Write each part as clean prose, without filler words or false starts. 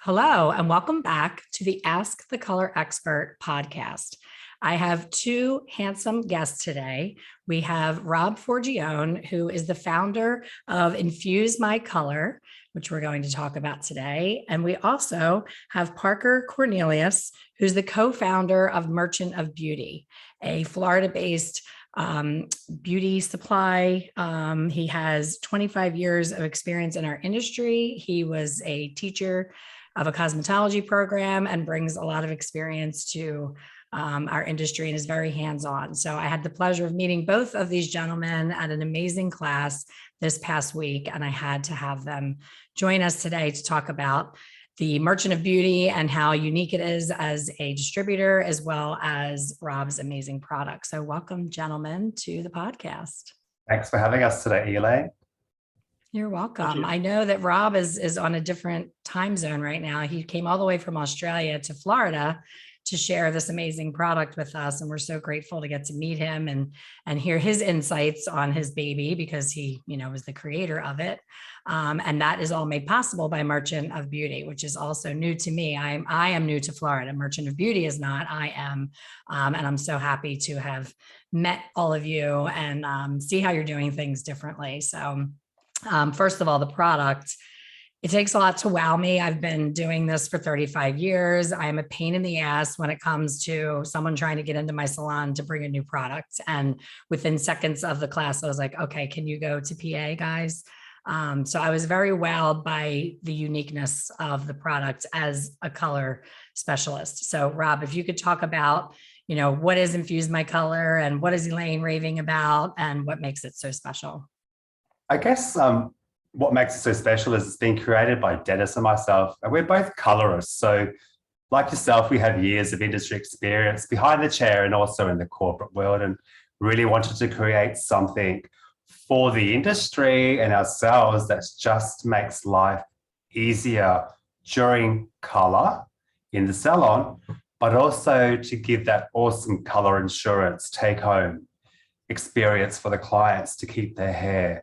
Hello, and welcome back to the Ask the Color Expert podcast. I have two handsome guests today. We have Rob Forgione, who is the founder of Infuse which we're going to talk about today. And we also have Parker Cornelius, who's the co-founder of Merchant of Beauty, a Florida-based beauty supply. He has 25 years of experience in our industry. He was a teacher of a cosmetology program and brings a lot of experience to our industry and is very hands-on. So I had the pleasure of meeting both of these gentlemen at an amazing class this past week, and I had to have them join us today to talk about the Merchant of Beauty and how unique it is as a distributor, as well as Rob's amazing product. So welcome, gentlemen, to the podcast. Thanks for having us today, Elaine. You're welcome. I know that Rob is on a different time zone right now. He came all the way from Australia to Florida to share this amazing product with us. And we're so grateful to get to meet him and hear his insights on his baby, because he, was the creator of it. And that is all made possible by Merchant of Beauty, which is also new to me. I am new to Florida. Merchant of Beauty is not. I am. And I'm so happy to have met all of you and see how you're doing things differently. So first of all, the product, it takes a lot to wow me. I've been doing this for 35 years. I'm a pain in the ass when it comes to someone trying to get into my salon to bring a new product. And within seconds of the class, I was like, okay, can you go to PA, guys? So I was very wowed by the uniqueness of the product as a color specialist. So Rob, if you could talk about, what is Infuse My Color and what is Elaine raving about and what makes it so special? I guess what makes it so special is it's been created by Dennis and myself, and we're both colorists. So like yourself, we have years of industry experience behind the chair and also in the corporate world, and really wanted to create something for the industry and ourselves that just makes life easier during color in the salon, but also to give that awesome color insurance take home experience for the clients to keep their hair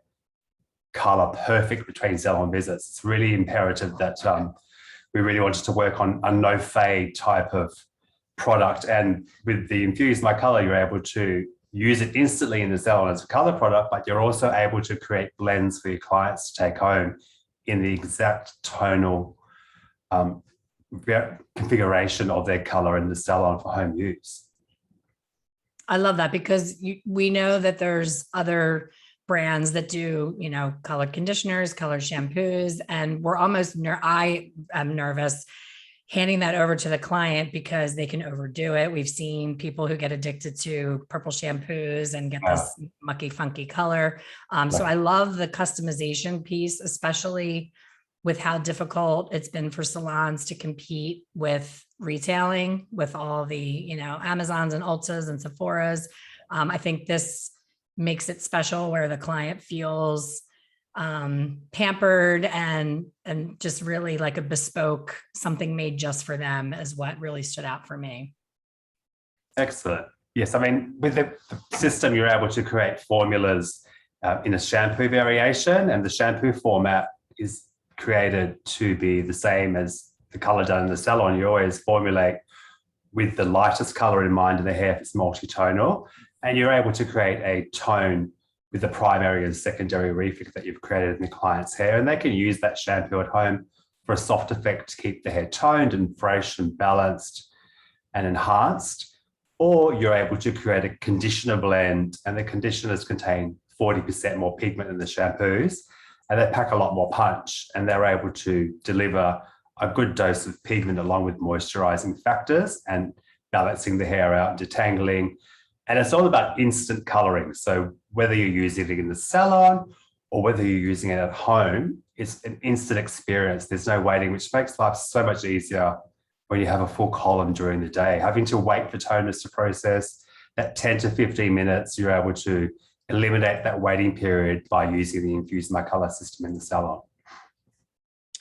color perfect between salon visits. It's really imperative that we really wanted to work on a no fade type of product. And with the Infuse My Color, you're able to use it instantly in the salon as a color product, but you're also able to create blends for your clients to take home in the exact tonal configuration of their color in the salon for home use. I love that, because we know that there's other brands that do, colored conditioners, colored shampoos, and I am nervous handing that over to the client because they can overdo it. We've seen people who get addicted to purple shampoos and get this mucky, funky color. So I love the customization piece, especially with how difficult it's been for salons to compete with retailing, with all the, Amazons and Ultas and Sephoras. I think this makes it special, where the client feels pampered and just really like a bespoke, something made just for them, is what really stood out for me. Excellent. Yes, I mean, with the system, you're able to create formulas in a shampoo variation, and the shampoo format is created to be the same as the color done in the salon. You always formulate with the lightest color in mind in the hair if it's multitonal. And you're able to create a tone with the primary and secondary refix that you've created in the client's hair. And they can use that shampoo at home for a soft effect to keep the hair toned and fresh and balanced and enhanced. Or you're able to create a conditioner blend, and the conditioners contain 40% more pigment than the shampoos, and they pack a lot more punch, and they're able to deliver a good dose of pigment along with moisturizing factors and balancing the hair out, detangling. And it's all about instant coloring. So whether you're using it in the salon or whether you're using it at home, it's an instant experience. There's no waiting, which makes life so much easier when you have a full column during the day. Having to wait for toners to process, that 10 to 15 minutes, you're able to eliminate that waiting period by using the Infuse My Color system in the salon.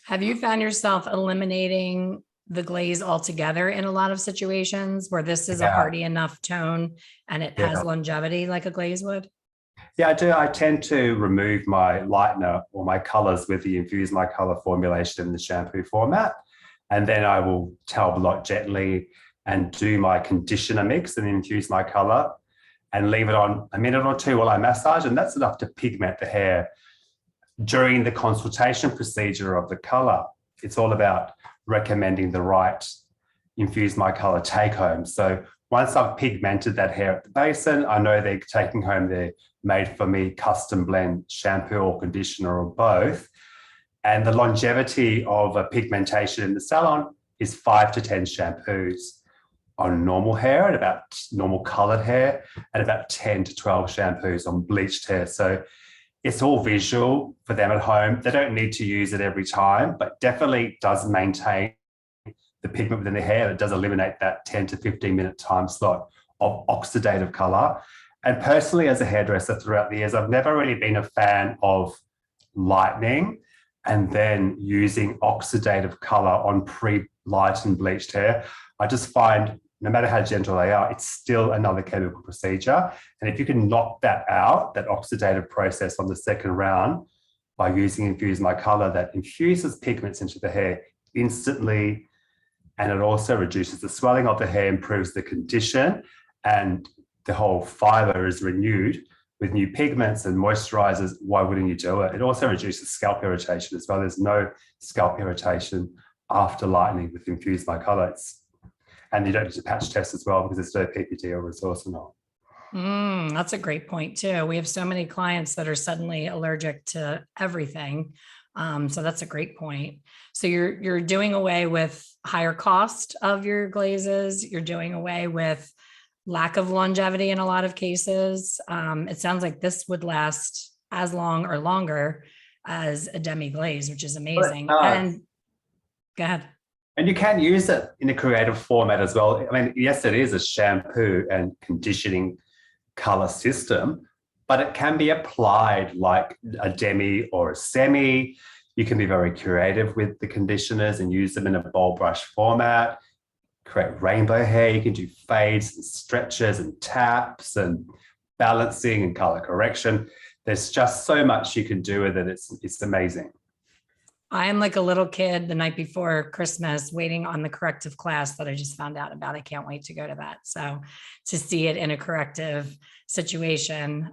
Have you found yourself eliminating the glaze altogether in a lot of situations where this is a hardy enough tone and it has longevity like a glaze would? Yeah, I do. I tend to remove my lightener or my colors with the Infuse My Color formulation in the shampoo format. And then I will towel blot gently and do my conditioner mix and infuse my color and leave it on a minute or two while I massage. And that's enough to pigment the hair during the consultation procedure of the color. It's all about recommending the right Infuse My Color take home. So once I've pigmented that hair at the basin, I know they're taking home their made for me custom blend shampoo or conditioner or both. And the longevity of a pigmentation in the salon is 5 to 10 shampoos on normal hair and about normal colored hair, and about 10 to 12 shampoos on bleached hair. So it's all visual for them at home. They don't need to use it every time, but definitely does maintain the pigment within the hair. It does eliminate that 10 to 15-minute time slot of oxidative color. And personally, as a hairdresser throughout the years, I've never really been a fan of lightening and then using oxidative color on pre-lightened bleached hair. I just find no matter how gentle they are, it's still another chemical procedure. And if you can knock that out, that oxidative process on the second round by using Infuse My Color, that infuses pigments into the hair instantly, and it also reduces the swelling of the hair, improves the condition, and the whole fiber is renewed with new pigments and moisturizers. Why wouldn't you do it? It also reduces scalp irritation as well. There's no scalp irritation after lightening with Infuse My Color. And you don't need to patch test as well because there's no PPD or resorcinol. That's a great point too. We have so many clients that are suddenly allergic to everything. So that's a great point. So you're doing away with higher cost of your glazes. You're doing away with lack of longevity in a lot of cases. It sounds like this would last as long or longer as a demi glaze, which is amazing. And go ahead. And you can use it in a creative format as well. I mean, yes, it is a shampoo and conditioning color system, but it can be applied like a demi or a semi. You can be very creative with the conditioners and use them in a bowl brush format, create rainbow hair. You can do fades and stretches and taps and balancing and color correction. There's just so much you can do with it. It's amazing. I am like a little kid the night before Christmas waiting on the corrective class that I just found out about. I can't wait to go to that. So to see it in a corrective situation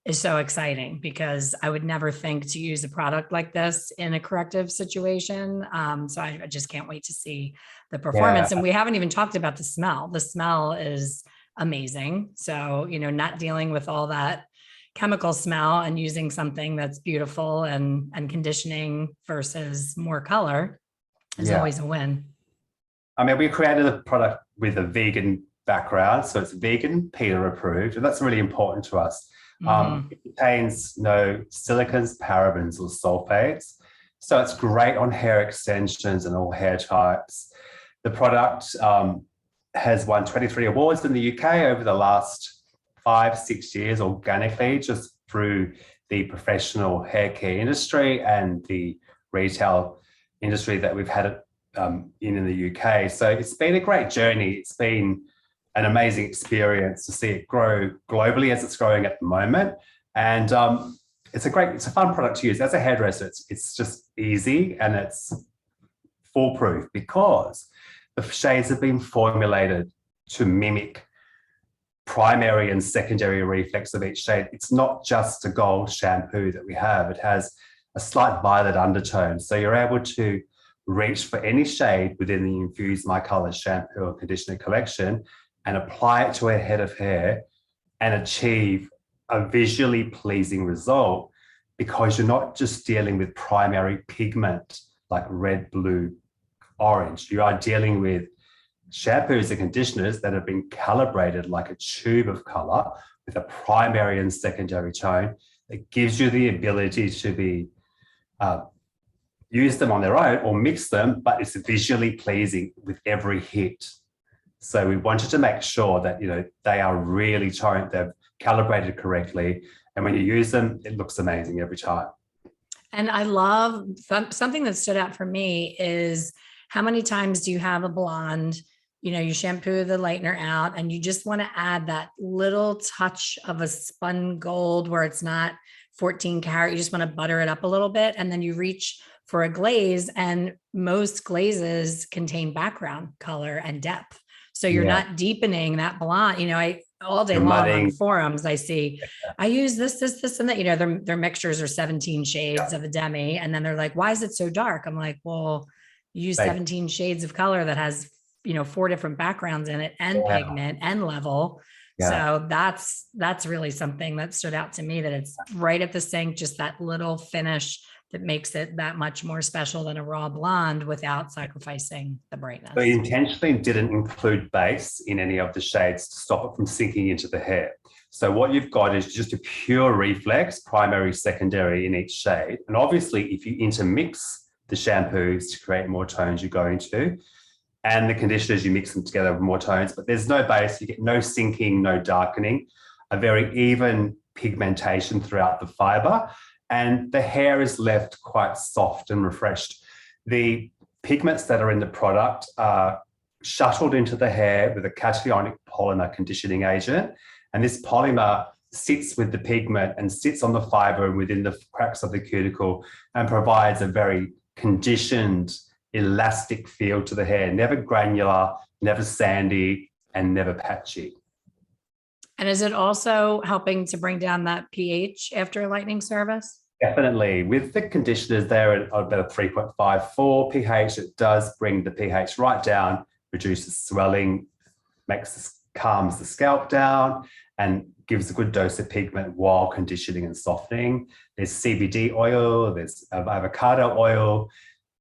is so exciting, because I would never think to use a product like this in a corrective situation. So I just can't wait to see the performance. Yeah. And we haven't even talked about the smell. The smell is amazing. So, not dealing with all that chemical smell and using something that's beautiful and conditioning versus more color is always a win. I mean, we created a product with a vegan background, so it's vegan, PETA approved, and that's really important to us. It contains no silicons, parabens, or sulfates, so it's great on hair extensions and all hair types. The product has won 23 awards in the UK over the last 5-6 years organically, just through the professional hair care industry and the retail industry that we've had it in the UK. So it's been a great journey. It's been an amazing experience to see it grow globally as it's growing at the moment. And it's a fun product to use. As a hairdresser, it's just easy and it's foolproof because the shades have been formulated to mimic primary and secondary reflex of each shade. It's not just a gold shampoo that we have. It has a slight violet undertone. So you're able to reach for any shade within the Infuse My Color shampoo or conditioner collection and apply it to a head of hair and achieve a visually pleasing result, because you're not just dealing with primary pigment like red, blue, orange. You are dealing with shampoos and conditioners that have been calibrated like a tube of color with a primary and secondary tone that gives you the ability to be use them on their own or mix them, but it's visually pleasing with every hit. So we wanted to make sure that they are really toned, they're calibrated correctly, and when you use them, it looks amazing every time. And I love something that stood out for me is how many times do you have a blonde? You shampoo the lightener out and you just want to add that little touch of a spun gold where it's not 14 karat. You just want to butter it up a little bit. And then you reach for a glaze, and most glazes contain background color and depth. So you're not deepening that blonde. I all day long on forums, I see, I use this, and that, their mixtures are 17 shades of a demi. And then they're like, why is it so dark? I'm like, well, you use 17 shades of color that has, 4 different backgrounds in it, and pigment and level. So that's really something that stood out to me, that it's right at the sink, just that little finish that makes it that much more special than a raw blonde without sacrificing the brightness. So intentionally didn't include base in any of the shades to stop it from sinking into the hair. So what you've got is just a pure reflex, primary, secondary in each shade. And obviously, if you intermix the shampoos to create more tones, you're going to, and the conditioners, you mix them together with more tones, but there's no base, you get no sinking, no darkening, a very even pigmentation throughout the fiber, and the hair is left quite soft and refreshed. The pigments that are in the product are shuttled into the hair with a cationic polymer conditioning agent, and this polymer sits with the pigment and sits on the fiber and within the cracks of the cuticle and provides a very conditioned, elastic feel to the hair, never granular, never sandy, and never patchy. And is it also helping to bring down that pH after a lightning service? Definitely. With the conditioners, they're at about a 3.54 pH. It does bring the pH right down, reduces swelling, calms the scalp down, and gives a good dose of pigment while conditioning and softening. There's CBD oil, there's avocado oil,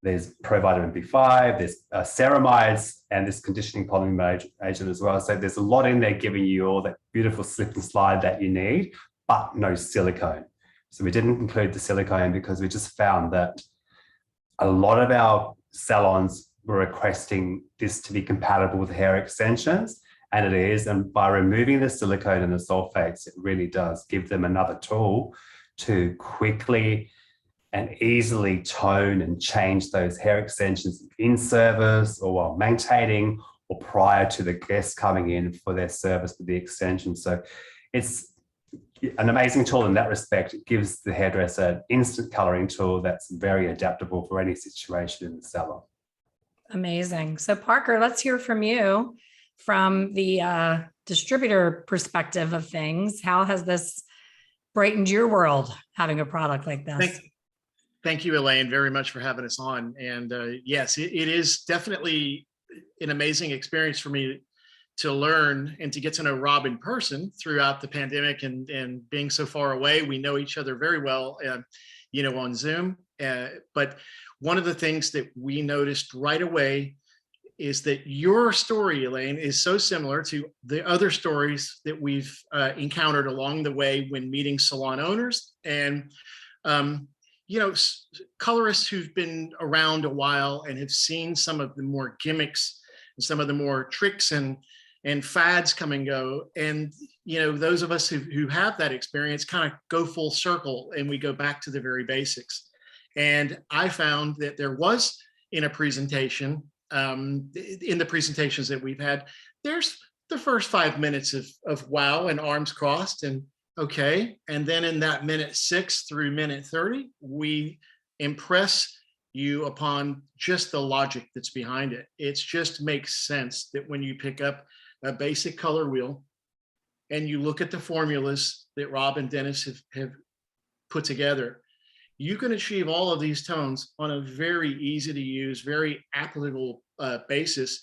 there's provitamin B5, there's ceramides, and this conditioning polymer agent as well. So there's a lot in there giving you all that beautiful slip and slide that you need, but no silicone. So we didn't include the silicone because we just found that a lot of our salons were requesting this to be compatible with hair extensions, and it is. And by removing the silicone and the sulfates, it really does give them another tool to quickly and easily tone and change those hair extensions in service or while maintaining or prior to the guests coming in for their service with the extension. So it's an amazing tool in that respect. It gives the hairdresser an instant coloring tool that's very adaptable for any situation in the salon. Amazing. So Parker, let's hear from you from the distributor perspective of things. How has this brightened your world, having a product like this? Thank you, Elaine, very much for having us on. And yes, it is definitely an amazing experience for me to learn and to get to know Rob in person throughout the pandemic, and being so far away. We know each other very well, on Zoom. But one of the things that we noticed right away is that your story, Elaine, is so similar to the other stories that we've encountered along the way when meeting salon owners and, colorists who've been around a while and have seen some of the more gimmicks and some of the more tricks and fads come and go. And, those of us who have that experience kind of go full circle and we go back to the very basics. And I found that there was in a presentation, in the presentations that we've had, there's the first 5 minutes of wow and arms crossed and okay. And then in that minute 6 through minute 30, we impress you upon just the logic that's behind it. It just makes sense that when you pick up a basic color wheel and you look at the formulas that Rob and Dennis have put together, you can achieve all of these tones on a very easy to use, very applicable basis.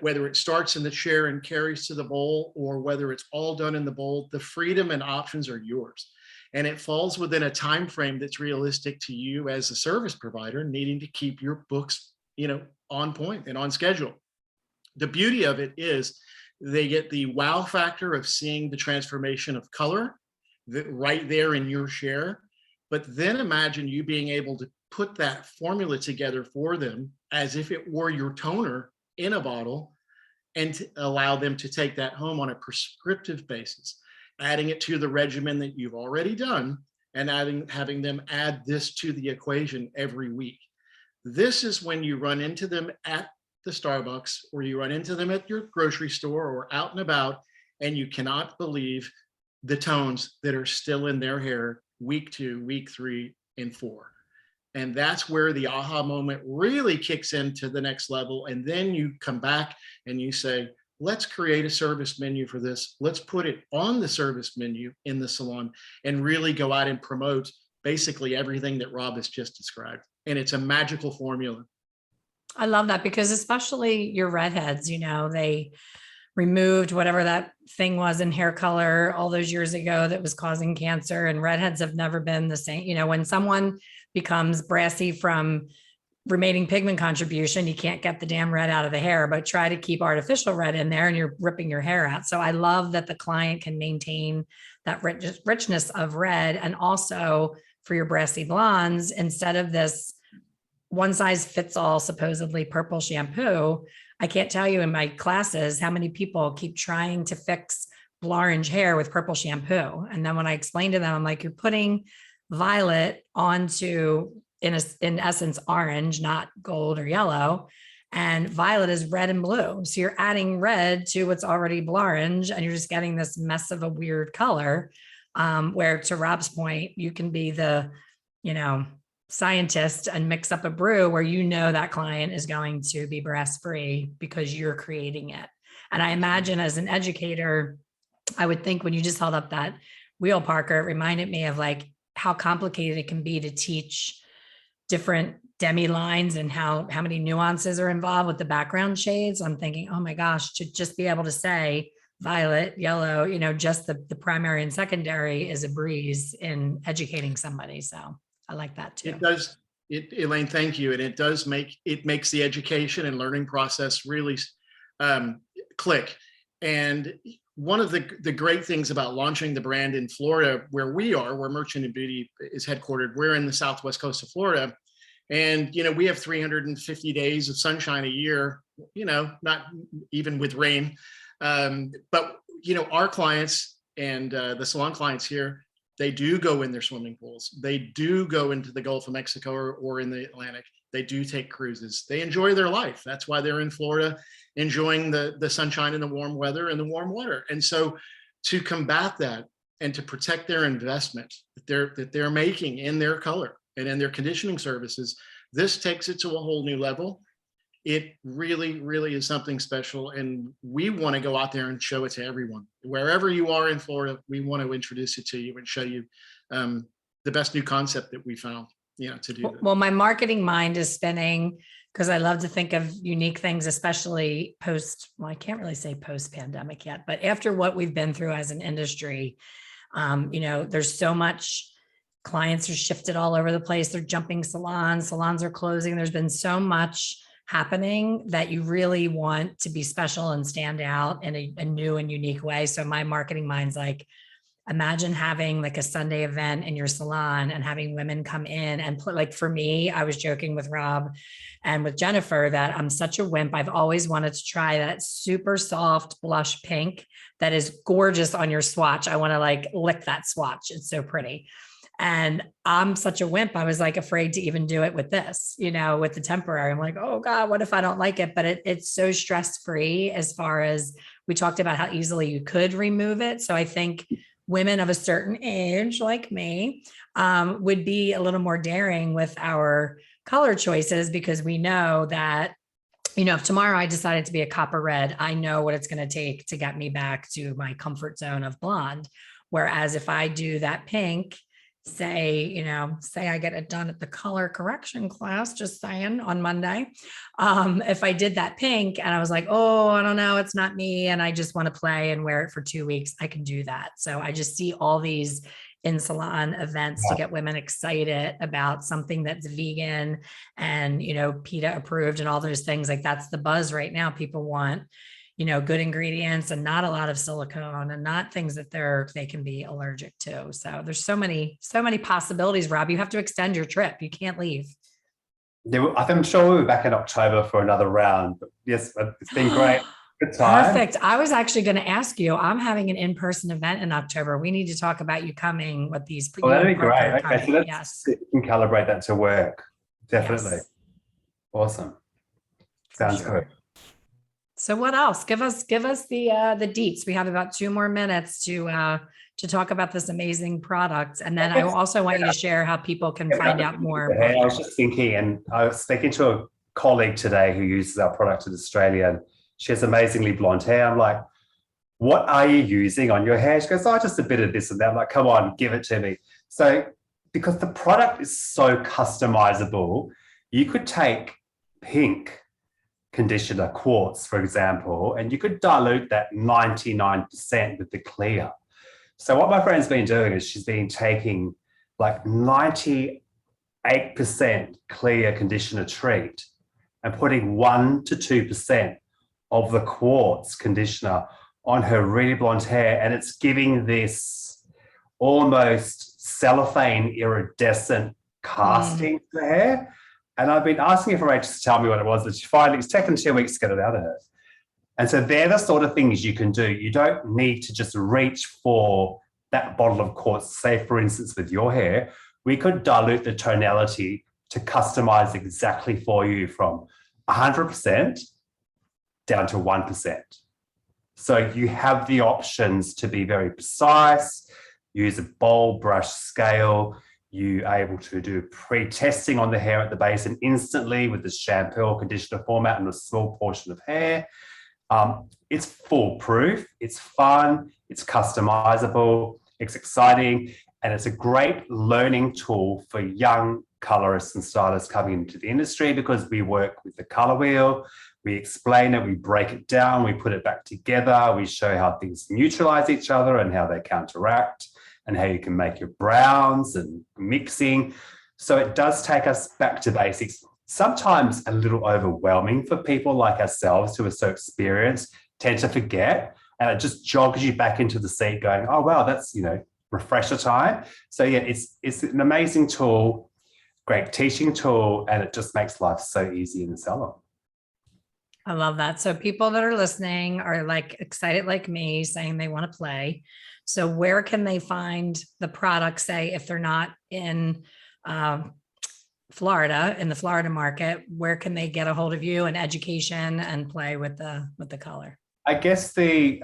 Whether it starts in the chair and carries to the bowl, or whether it's all done in the bowl, the freedom and options are yours. And it falls within a time frame that's realistic to you as a service provider needing to keep your books, on point and on schedule. The beauty of it is they get the wow factor of seeing the transformation of color right there in your chair. But then imagine you being able to put that formula together for them as if it were your toner in a bottle, and to allow them to take that home on a prescriptive basis, adding it to the regimen that you've already done, and having them add this to the equation every week. This is when you run into them at the Starbucks, or you run into them at your grocery store or out and about, and you cannot believe the tones that are still in their hair week 2, week 3, and 4. And that's where the aha moment really kicks into the next level. And then you come back and you say, let's create a service menu for this. Let's put it on the service menu in the salon and really go out and promote basically everything that Rob has just described. And it's a magical formula. I love that, because especially your redheads, they removed whatever that thing was in hair color all those years ago that was causing cancer, and redheads have never been the same. When someone becomes brassy from remaining pigment contribution, you can't get the damn red out of the hair, but try to keep artificial red in there and you're ripping your hair out. So I love that the client can maintain that richness of red. And also for your brassy blondes, instead of this one size fits all supposedly purple shampoo, I can't tell you in my classes how many people keep trying to fix orange hair with purple shampoo. And then when I explain to them, I'm like, you're putting violet onto, in essence, orange, not gold or yellow. And violet is red and blue. So you're adding red to what's already orange, and you're just getting this mess of a weird color. Where, to Rob's point, you can be the, scientist and mix up a brew where that client is going to be brass free because you're creating it. And I imagine as an educator, I would think when you just held up that wheel, Parker, it reminded me of like how complicated it can be to teach different demi lines and how many nuances are involved with the background shades. I'm thinking, oh my gosh, to just be able to say violet, yellow, just the primary and secondary is a breeze in educating somebody. So I like that too. It does. Elaine, thank you. And it makes the education and learning process really click. And one of the great things about launching the brand in Florida, where Merchant and Beauty is headquartered, we're in the southwest coast of Florida. And, we have 350 days of sunshine a year, not even with rain. But, our clients and the salon clients here, they do go in their swimming pools. They do go into the Gulf of Mexico or in the Atlantic. They do take cruises. They enjoy their life. That's why they're in Florida, enjoying the sunshine and the warm weather and the warm water. And so to combat that and to protect their investment that they're making in their color and in their conditioning services, this takes it to a whole new level. It really, really is something special. And we want to go out there and show it to everyone. Wherever you are in Florida, we want to introduce it to you and show you the best new concept that we found, to do that. Well, my marketing mind is spinning because I love to think of unique things, especially I can't really say post-pandemic yet, but after what we've been through as an industry, there's so much. Clients are shifted all over the place. They're jumping salons are closing. There's been so much happening that you really want to be special and stand out in a new and unique way. So my marketing mind's like, imagine having like a Sunday event in your salon and having women come in and put, like, for me, I was joking with Rob and with Jennifer that I'm such a wimp. I've always wanted to try that super soft blush pink that is gorgeous on your swatch. I want to like lick that swatch. It's so pretty. And I'm such a wimp. I was like afraid to even do it with this, with the temporary. I'm like, oh God, what if I don't like it? But it's so stress-free, as far as we talked about how easily you could remove it. So I think women of a certain age like me would be a little more daring with our color choices, because we know that, if tomorrow I decided to be a copper red, I know what it's going to take to get me back to my comfort zone of blonde. Whereas if I do that pink, say I get it done at the color correction class, just saying, on Monday. If I did that pink and I was like, oh, I don't know, it's not me, and I just want to play and wear it for 2 weeks, I can do that. So I just see all these in salon events to get women excited about something that's vegan and, PETA approved and all those things. Like, that's the buzz right now. People want, good ingredients and not a lot of silicone and not things that they can be allergic to. So there's so many possibilities, Rob. You have to extend your trip. You can't leave. Yeah, I'm sure we'll be back in October for another round. But yes, it's been great. Good time. Perfect. I was actually going to ask you, I'm having an in-person event in October. We need to talk about you coming with these. Oh, that'd be great. Okay, so yes. We can calibrate that to work. Definitely. Yes. Awesome. Sounds good. So what else? Give us the deets. We have about 2 more minutes to talk about this amazing product. And then I also want you to share how people can find out more. I was just thinking, and I was speaking to a colleague today who uses our product in Australia, and she has amazingly blonde hair. I'm like, what are you using on your hair? She goes, oh, just a bit of this and that. I'm like, come on, give it to me. So because the product is so customizable, you could take pink conditioner, quartz, for example, and you could dilute that 99% with the clear. So what my friend's been doing is she's been taking like 98% clear conditioner treat and putting 1 to 2% of the quartz conditioner on her really blonde hair, and it's giving this almost cellophane iridescent casting to the hair. And I've been asking her for ages to tell me what it was, but she finally, it's taken 2 weeks to get it out of her. And so they're the sort of things you can do. You don't need to just reach for that bottle of quartz. Say, for instance, with your hair, we could dilute the tonality to customize exactly for you from 100% down to 1%. So you have the options to be very precise, use a bowl brush scale. You are able to do pre-testing on the hair at the base and instantly with the shampoo or conditioner format and a small portion of hair. It's foolproof, it's fun, it's customizable, it's exciting, and it's a great learning tool for young colorists and stylists coming into the industry because we work with the color wheel, we explain it, we break it down, we put it back together, we show how things neutralize each other and how they counteract and how you can make your browns and mixing. So it does take us back to basics. Sometimes a little overwhelming for people like ourselves who are so experienced, tend to forget, and it just jogs you back into the seat going, oh, wow, that's, refresher time. So yeah, it's an amazing tool, great teaching tool, and it just makes life so easy in the salon. I love that. So people that are listening are like excited like me, saying they want to play. So where can they find the product, say, if they're not in Florida, in the Florida market, where can they get a hold of you and education and play with the color? I guess the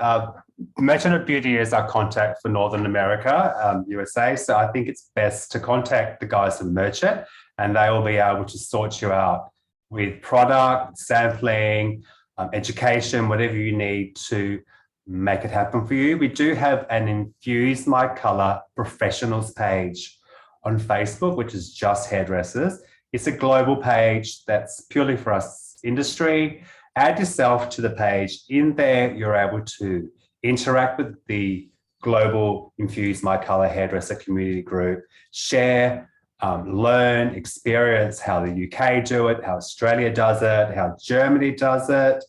Merchant of Beauty is our contact for Northern America, USA. So I think it's best to contact the guys from Merchant, and they will be able to sort you out with product, sampling, education, whatever you need to make it happen for you. We do have an Infuse My Color professionals page on Facebook, which is just hairdressers. It's a global page that's purely for us industry. Add yourself to the page. In there, you're able to interact with the global Infuse My Color hairdresser community group, share, learn, experience how the UK do it, how Australia does it, how Germany does it,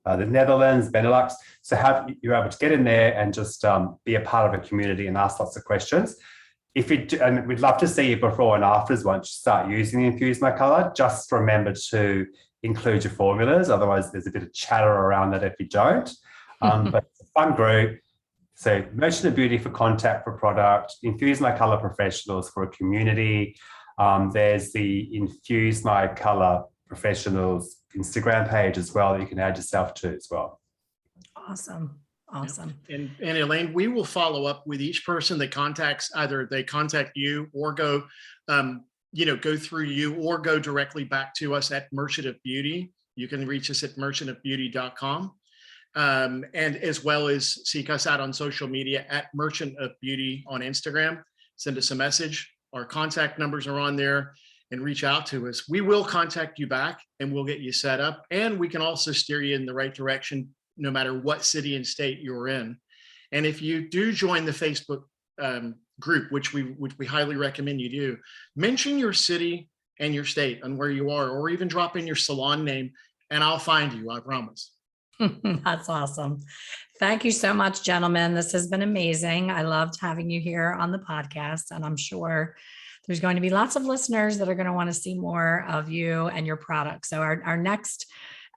the Netherlands, Benelux. So you're able to get in there and just be a part of a community and ask lots of questions. If you do, and we'd love to see you before and afters once you start using the Infuse My Color. Just remember to include your formulas. Otherwise, there's a bit of chatter around that if you don't. But it's a fun group. So Merchant of Beauty for contact for product, Infuse My Color professionals for a community. There's the Infuse My Color professionals Instagram page as well that you can add yourself to as well. Awesome. And Elaine, we will follow up with each person that contacts, either they contact you or go through you or go directly back to us at Merchant of Beauty. You can reach us at merchantofbeauty.com. And as well as seek us out on social media at Merchant of Beauty on Instagram. Send us a message. Our contact numbers are on there, and reach out to us. We will contact you back and we'll get you set up. And we can also steer you in the right direction, no matter what city and state you're in. And if you do join the Facebook group, which we highly recommend you do, mention your city and your state and where you are, or even drop in your salon name, and I'll find you, I promise. That's awesome. Thank you so much, gentlemen. This has been amazing. I loved having you here on the podcast, and I'm sure there's going to be lots of listeners that are going to want to see more of you and your products. So our next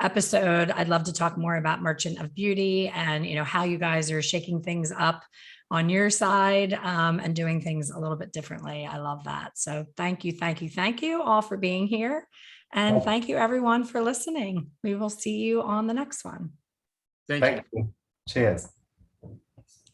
episode, I'd love to talk more about Merchant of Beauty and, how you guys are shaking things up on your side and doing things a little bit differently. I love that. So thank you all for being here. And thank you everyone for listening. We will see you on the next one. Thank you. Thank you. Cheers.